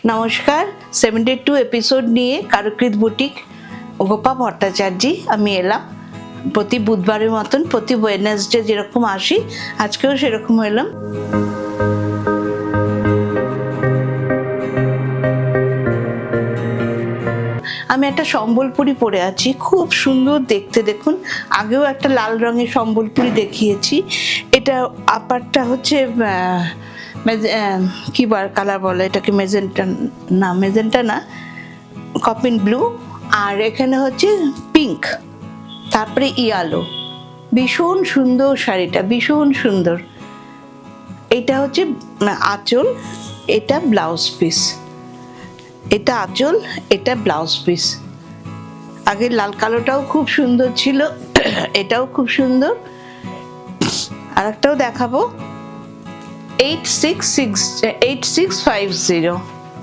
নমস্কার 72 এপিসোড নিয়ে কারুকৃত বুটিক গোপা ভট্টাচার্যি আমি এলাম প্রতি বুধবারের মতন প্রতি ওয়েডনেসডে যেরকম আসি আজকেও সেরকম এলাম। আমি একটা সম্বলপুরি পরে আছি, খুব সুন্দর দেখতে। দেখুন, আগেও একটা লাল রঙের সম্বলপুরি দেখিয়েছি। এটা আপারটা হচ্ছে কি কালার বলে এটাকে, মেজেন্টা না, কপিন ব্লু, আর এখানে হচ্ছে পিঙ্ক, তারপরে ইয়ালো। ভীষণ সুন্দর শাড়িটা, ভীষণ সুন্দর। এটা হচ্ছে আঁচল, এটা ব্লাউজ পিস। এটা আঁচল, এটা ব্লাউজ পিস। আগে লাল কালোটাও খুব সুন্দর ছিল, এটাও খুব সুন্দর। আর একটাও দেখাবো, 8650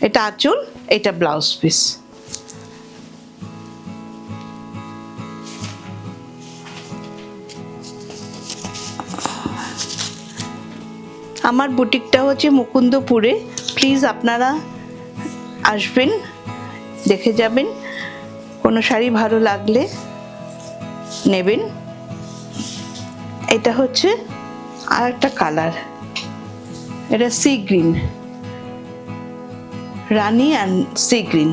এটা আঁচল, এটা ব্লাউজ পিস। আমার বুটিকটা হচ্ছে মুকুন্দপুরে। প্লিজ আপনারা আসবেন, দেখে যাবেন। কোনো শাড়ি ভালো লাগলে নেবেন। এটা হচ্ছে আর একটা কালার, এটা sea green, Rani and sea green.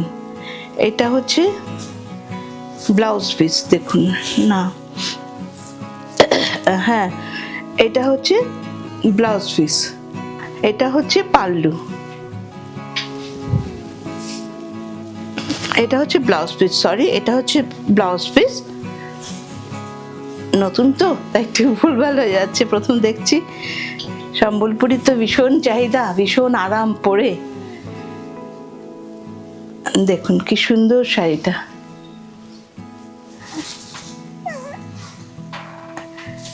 এটা হচ্ছে ব্লাউজ পিস, দেখুন না, হ্যাঁ এটা হচ্ছে ব্লাউজ পিস। এটা হচ্ছে পাল্লু, এটা হচ্ছে ব্লাউজ পিস, সরি এটা হচ্ছে ব্লাউজ পিস। নতুন তো তাই একটু ভুলভাল হয়ে যাচ্ছে, প্রথম দেখছি। সম্বলপুরি তো ভীষণ চাহিদা, ভীষণ আরাম পরে। দেখুন কি সুন্দর শাড়িটা।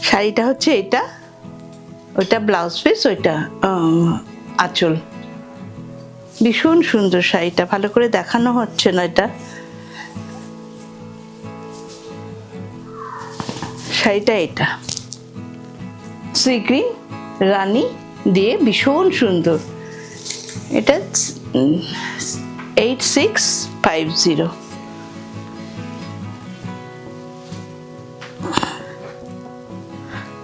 শাড়িটা হচ্ছে এটা, ওইটা ব্লাউজ পিস, ওইটা আঁচল। ভীষণ সুন্দর শাড়িটা, ভালো করে দেখানো হচ্ছে না এটা। শাড়িটা এটা সি গ্রিন রানী দিয়ে ভীষণ সুন্দর। এটা 8650।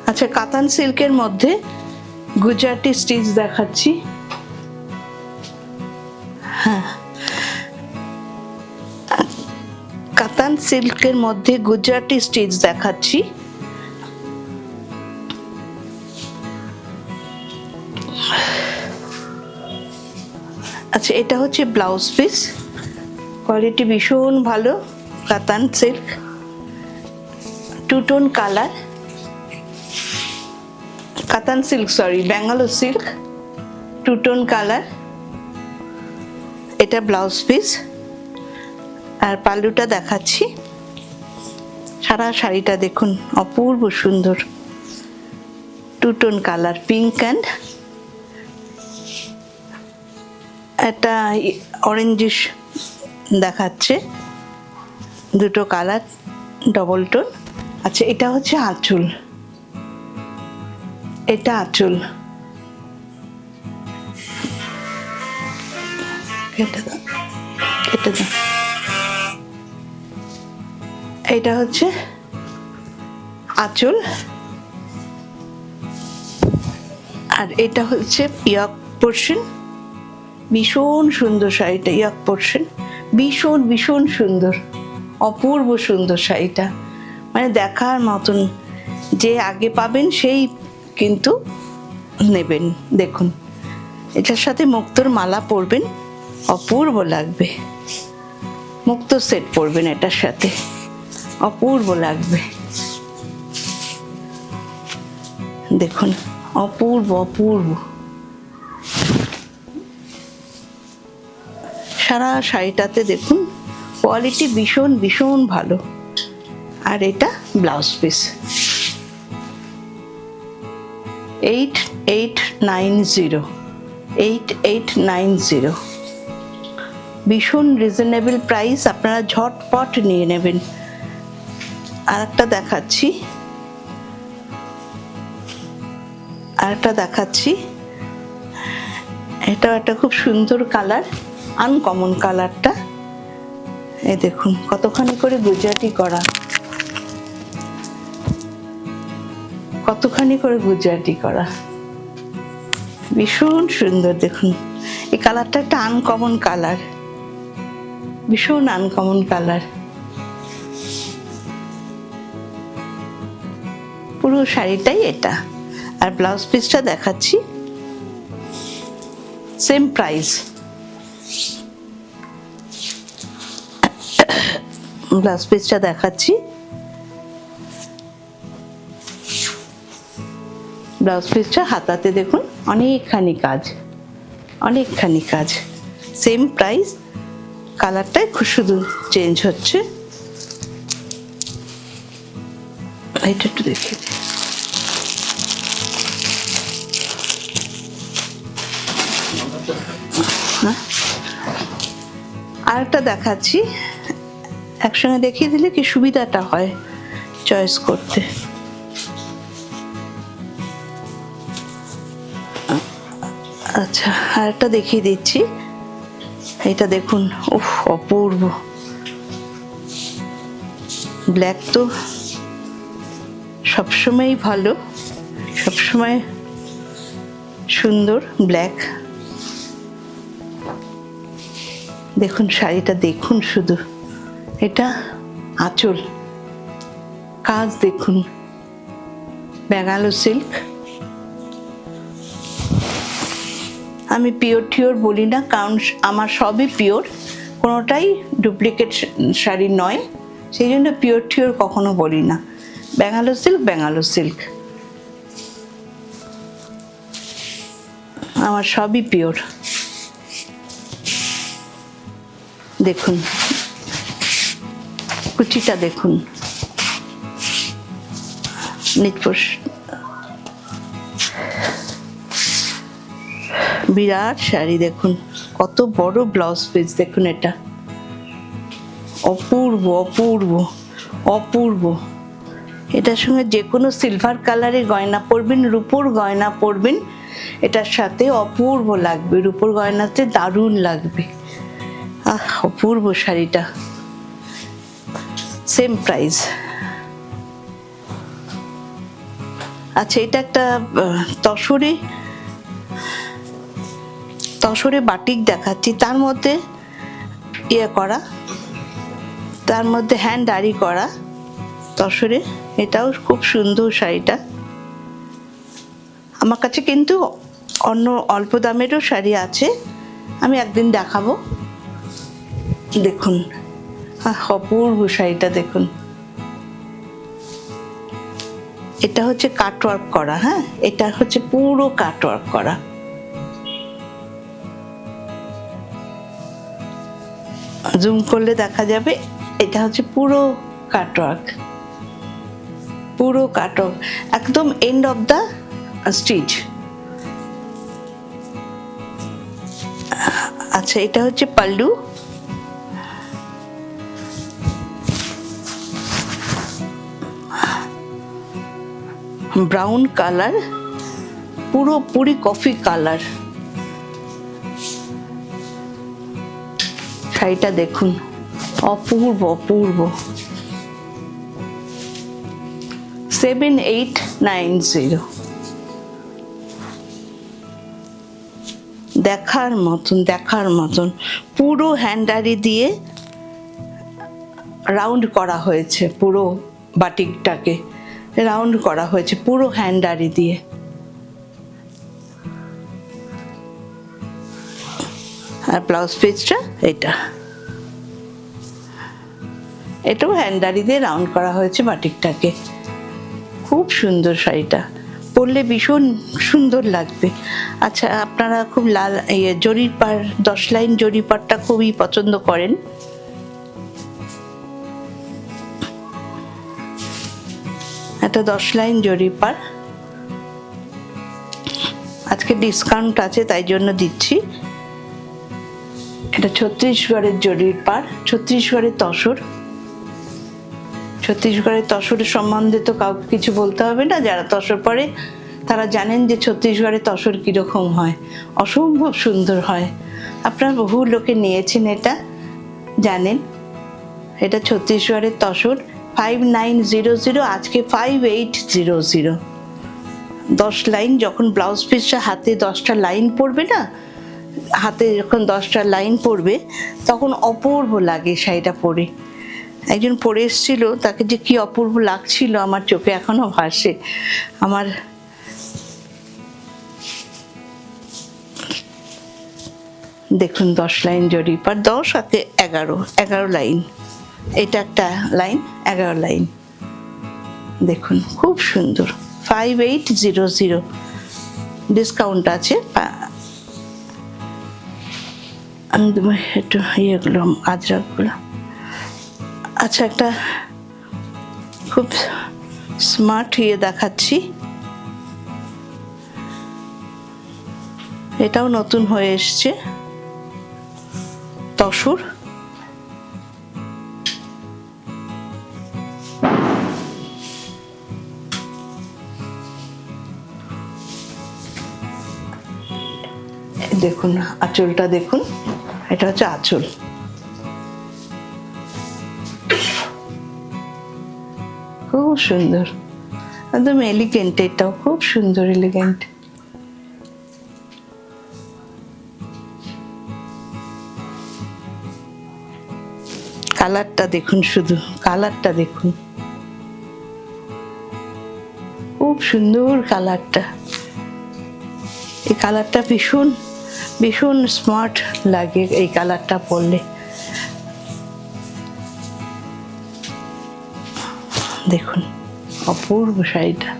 আচ্ছা, কাতান সিল্কের মধ্যে গুজরাটি স্টিচ দেখাচ্ছি। হ্যাঁ, কাতান সিল্কের মধ্যে গুজরাটি স্টিচ দেখাচ্ছি। আচ্ছা, এটা হচ্ছে ব্লাউজ পিস, কোয়ালিটি ভীষণ ভালো। Katan silk, two tone colour, Katan silk sorry Bangalore silk, two tone colour. এটা ব্লাউজ পিস, আর পাল্লুটা দেখাচ্ছি। সারা শাড়িটা দেখুন অপূর্ব সুন্দর, two tone colour, pink and একটা অরেঞ্জিশ দেখাচ্ছে, দুটো কালার ডবল টোন। আচ্ছা, এটা হচ্ছে আঁচল, এটা আঁচল। এটা হচ্ছে আঁচল, আর এটা হচ্ছে ইয়ক পোর্শন। ভীষণ সুন্দর শাড়িটা, ইয়ক পোর্শন ভীষণ ভীষণ সুন্দর, অপূর্ব সুন্দর শাড়িটা, মানে দেখার মতন। যে আগে পাবেন সেই কিন্তু নেবেন। দেখুন, এটার সাথে মুক্তোর মালা পরবেন, অপূর্ব লাগবে। মুক্তো সেট পরবেন এটার সাথে, অপূর্ব লাগবে। দেখুন অপূর্ব অপূর্ব। সারা শাড়িটাতে দেখুন কোয়ালিটি ভীষণ ভীষণ ভালো। আর এটা ব্লাউজ পিস, 8890, ভীষণ রিজনেবল প্রাইস, আপনারা ঝটপট নিয়ে নেবেন। আর একটা দেখাচ্ছি, আরেকটা দেখাচ্ছি, এটাও একটা খুব সুন্দর কালার, আনকমন কালারটা। এই দেখুন কতখানি করে গুজরাটি করা, কতখানি করে গুজরাটি করা, ভীষণ সুন্দর। দেখুন এই কালারটা একটা আনকমন কালার, ভীষণ আনকমন কালার। পুরো শাড়িটাই এটা। আর ব্লাউজ পিসটা দেখাচ্ছি, সেম প্রাইস। ব্লাউজ পিসটা দেখাচ্ছি, ব্লাউজ পিসটা হাতাতে দেখুন অনেকখানি কাজ, অনেকখানি কাজ, সেম প্রাইস। কালারটাই শুধু চেঞ্জ হচ্ছে। এটা একটু দেখে দিই। আরেকটা দেখাচ্ছি, একসঙ্গে দেখিয়ে দিলে কি সুবিধাটা হয় চয়েস করতে। আচ্ছা আরেকটা দেখিয়ে দিচ্ছি, এটা দেখুন, উফ অপূর্ব। ব্ল্যাক তো সবসময়ই ভালো, সবসময় সুন্দর ব্ল্যাক। দেখুন শাড়িটা দেখুন শুধু, এটা আঁচল, কাজ দেখুন, ব্যাঙ্গালোর সিল্ক। আমি পিওর টিওর বলি না, কারণ আমার সবই পিওর, কোনোটাই ডুপ্লিকেট শাড়ি নয়, সেই জন্য পিওর টিওর কখনো বলি না। ব্যাঙ্গালোর সিল্ক, ব্যাঙ্গালোর সিল্ক, আমার সবই পিওর। দেখুন কুচিটা দেখুন, নিচপোষ, বিরাট শাড়ি। দেখুন কত বড় ব্লাউজ পিস, দেখুন এটা অপূর্ব অপূর্ব অপূর্ব। এটার সঙ্গে যে কোনো সিলভার কালারের গয়না পরবেন, রূপোর গয়না পরবেন, এটার সাথে অপূর্ব লাগবে, রূপোর গয়নাতে দারুণ লাগবে। আহ অপূর্ব শাড়িটা, সেম প্রাইস। আচ্ছা এটা একটা তসরে বাটিক দেখাচ্ছি, তার মধ্যে ইয়ে করা, তার মধ্যে হ্যান্ড আরি করা তসরে। এটাও খুব সুন্দর শাড়িটা। আমার কাছে কিন্তু অন্য অল্প দামেরও শাড়ি আছে, আমি একদিন দেখাবো। দেখুন অপূর্ব শাড়িটা দেখুন, এটা হচ্ছে কাটওয়ার্ক করা। হ্যাঁ এটা হচ্ছে পুরো কাটওয়ার্ক করা। জুম করলে দেখা যাবে, এটা হচ্ছে পুরো কাটওয়ার্ক, পুরো কাটওয়ার্ক, একদম এন্ড অফ দা স্টিচ। আচ্ছা এটা হচ্ছে পাল্লু, ব্রাউন কালার, পুরোপুরি কফি কালার। শাড়িটা দেখুন অপূর্ব অপূর্ব। 7890, দেখার মতন, দেখার মতন। পুরো হ্যান্ডারি দিয়ে রাউন্ড করা হয়েছে, পুরো বাটিকটাকে রাউন্ড করা হয়েছে পুরো হ্যান্ডারি দিয়ে। আর ব্লাউজ পিসটা এটা, এটাও হ্যান্ডারি দিয়ে রাউন্ড করা হয়েছে বাটিকটাকে। খুব সুন্দর শাড়িটা, পরলে ভীষণ সুন্দর লাগবে। আচ্ছা আপনারা খুব লাল জরির পাড়, 10 লাইন জরির পাড়টা খুবই পছন্দ করেন। এটা 10 লাইন জরির পাড়, আজকে ডিসকাউন্ট আছে তাই জন্য দিচ্ছি। এটা ছত্তিশগড়ের জরির পাড়, ছত্তিশগড়ের তসর। ছত্তিশগড়ের তসরের সম্বন্ধে তো কাউকে কিছু বলতে হবে না, যারা তসর পরে তারা জানেন যে ছত্তিশগড়ের তসর কীরকম হয়, অসম্ভব সুন্দর হয়। আপনারা বহু লোকে নিয়েছেন, এটা জানেন। এটা ছত্তিশগড়ের তসর 5900, আজকে 5800। 10 লাইন, যখন ব্লাউজ পিসটা হাতে 10টা লাইন পড়বে না, হাতে যখন 10টা লাইন পড়বে তখন অপূর্ব লাগে শাড়িটা পরে। একজন পরে এসেছিল, তাকে যে কি অপূর্ব লাগছিল আমার চোখে এখনো ভাসে। আমার দেখুন 10 লাইন জড়ি, পার 10 হাতে 11 লাইন। এটা একটা লাইন, 11 লাইন। দেখুন খুব সুন্দর। 5800 ডিসকাউন্ট আছে। একটু ইয়েগুলো, আজরাকগুলো। আচ্ছা, একটা খুব স্মার্ট ইয়ে দেখাচ্ছি। এটাও নতুন হয়ে এসছে, তসর। দেখুন আঁচলটা দেখুন, এটা হচ্ছে আঁচল। খুব সুন্দর, একদম এলিগেন্ট। এটাও খুব সুন্দর, এলিগেন্ট। কালারটা দেখুন, শুধু কালারটা দেখুন, খুব সুন্দর কালারটা। এই কালারটা ভীষণ ভীষণ স্মার্ট লাগে এই কালারটা পরলে। দেখুন অপূর্ব শাড়িটা।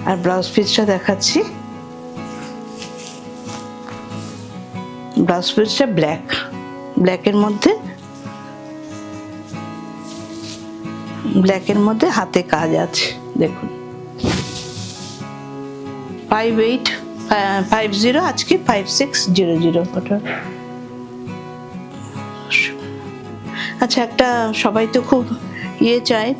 আর ব্লাউজ পিসটা দেখাচ্ছি। ব্লাউজ পিসটা ব্ল্যাকের মধ্যে হাতে কাজ আছে। দেখুন 5850, আজকে 5600। আচ্ছা, একটা সবাই তো খুব ইয়ে চায়,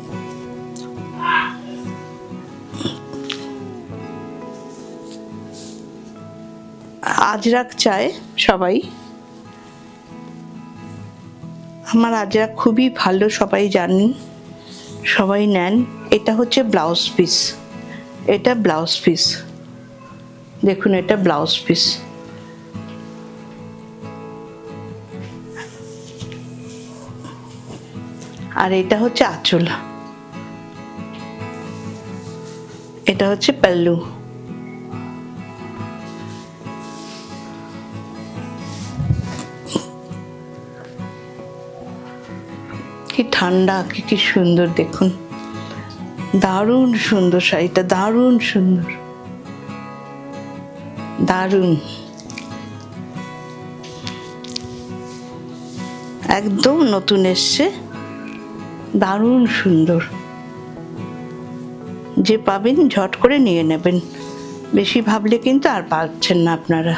আজরাক চায় সবাই। আমার আজরাক খুবই ভালো, সবাই জানেন, সবাই নেন। এটা হচ্ছে ব্লাউজ পিস, এটা ব্লাউজ পিস। দেখুন এটা ব্লাউজ পিস। আর এটা হচ্ছে আঁচল, এটা হচ্ছে পাল্লু। কি ঠান্ডা, কি সুন্দর দেখুন। দারুণ সুন্দর শাড়িটা, দারুণ সুন্দর, দারুণ, একদম নতুন এসছে, দারুণ সুন্দর। যে পাবেন ঝট করে নিয়ে নেবেন, বেশি ভাবলে কিন্তু আর পাচ্ছেন না আপনারা।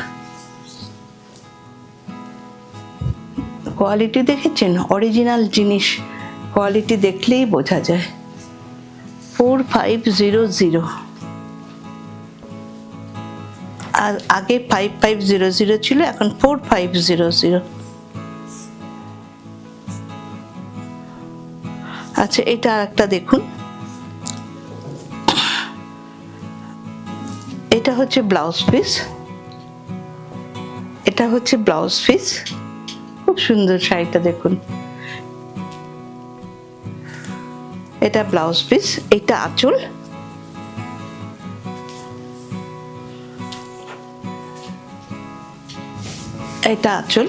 কোয়ালিটি দেখেছেন, অরিজিনাল জিনিস কোয়ালিটি দেখলেই বোঝা যায়। 4500, আর আগে 5500 ছিল, এখন 4500। আচ্ছা, এটা একটা দেখুন, এটা হচ্ছে ব্লাউজ পিস, এটা হচ্ছে ব্লাউজ পিস। খুব সুন্দর শাড়িটা দেখুন, এটা ব্লাউজ পিস, এটা আঁচল। এটা আঁচল,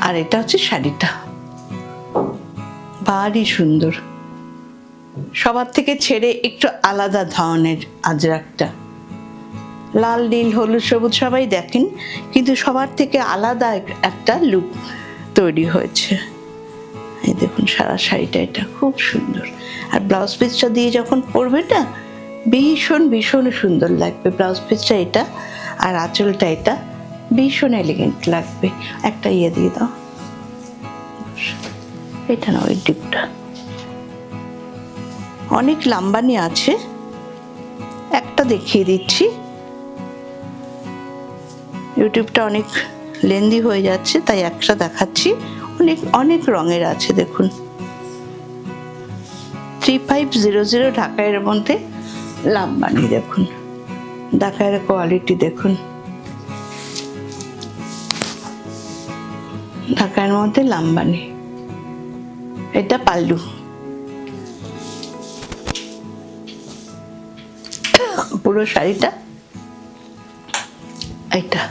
আর এটা হচ্ছে শাড়িটা। ভারী সুন্দর, সবার থেকে ছেড়ে একটু আলাদা ধরনের আজরাকটা। লাল, নীল, হলুদ, সবুজ সবাই দেখেন, কিন্তু সবার থেকে আলাদা একটা লুক তৈরি হয়েছে। এই দেখুন সারা শাড়িটা, এটা খুব সুন্দর। আর ব্লাউজ পিসটা দিয়ে যখন পরবে না, ভীষণ ভীষণ সুন্দর লাগবে ব্লাউজ পিসটা এটা। আর আঁচলটা এটা ভীষণ এলিগেন্ট লাগবে। একটা ইয়ে দিয়ে দাও, এটা না, ওই ডিপটা অনেক লাম্বানি আছে, একটা দেখিয়ে দিচ্ছি, ইউটিউবটা অনেক লেন্দি হয়ে যাচ্ছে তাই একটা দেখাচ্ছি। অনেক অনেক রঙের আছে দেখুন। 3500 ঢাকাইয়ের মধ্যে লাম্বানি দেখুন, ঢাকাইয়ের কোয়ালিটি দেখুন, ঢাকাইয়ের মধ্যে লাম্বানি। এটা পাল্লু, পুরো শাড়িটা এটা।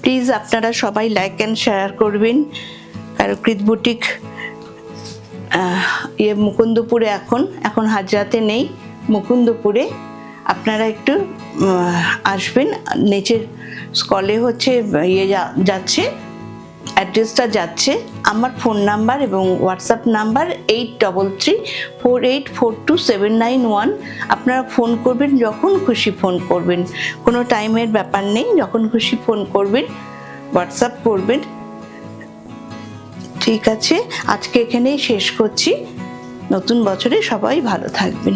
প্লিজ আপনারা সবাই লাইক অ্যান্ড শেয়ার করবেন। কারুকৃত বুটিক মুকুন্দপুরে এখন হাজরাতে নেই, মুকুন্দপুরে আপনারা একটু আসবেন। নিচের স্কলে হচ্ছে যাচ্ছে, অ্যাড্রেসটা যাচ্ছে। আমার ফোন নাম্বার এবং হোয়াটসঅ্যাপ নাম্বার 8348427991। আপনারা ফোন করবেন, যখন খুশি ফোন করবেন, কোনো টাইমের ব্যাপার নেই, যখন খুশি ফোন করবেন, হোয়াটসঅ্যাপ করবেন। ঠিক আছে, আজকে এখানেই শেষ করছি। নতুন বছরে সবাই ভালো থাকবেন।